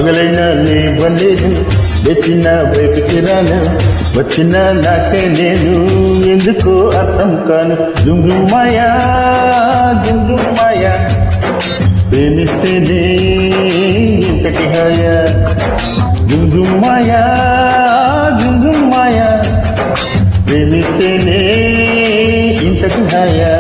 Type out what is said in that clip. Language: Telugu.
పగలైనా లేవలేదు, లేచిన బయటికి రాను, వచ్చిన నాకే నేను ఎందుకో అర్థం కాను. జుంజుమాయా జుంజుమాయా, ప్రేమిస్తేనే ఇంతటి హాయా. జుంజుమాయా జుంజుమాయా, ప్రేమిస్తేనే ఇంతటి హాయా.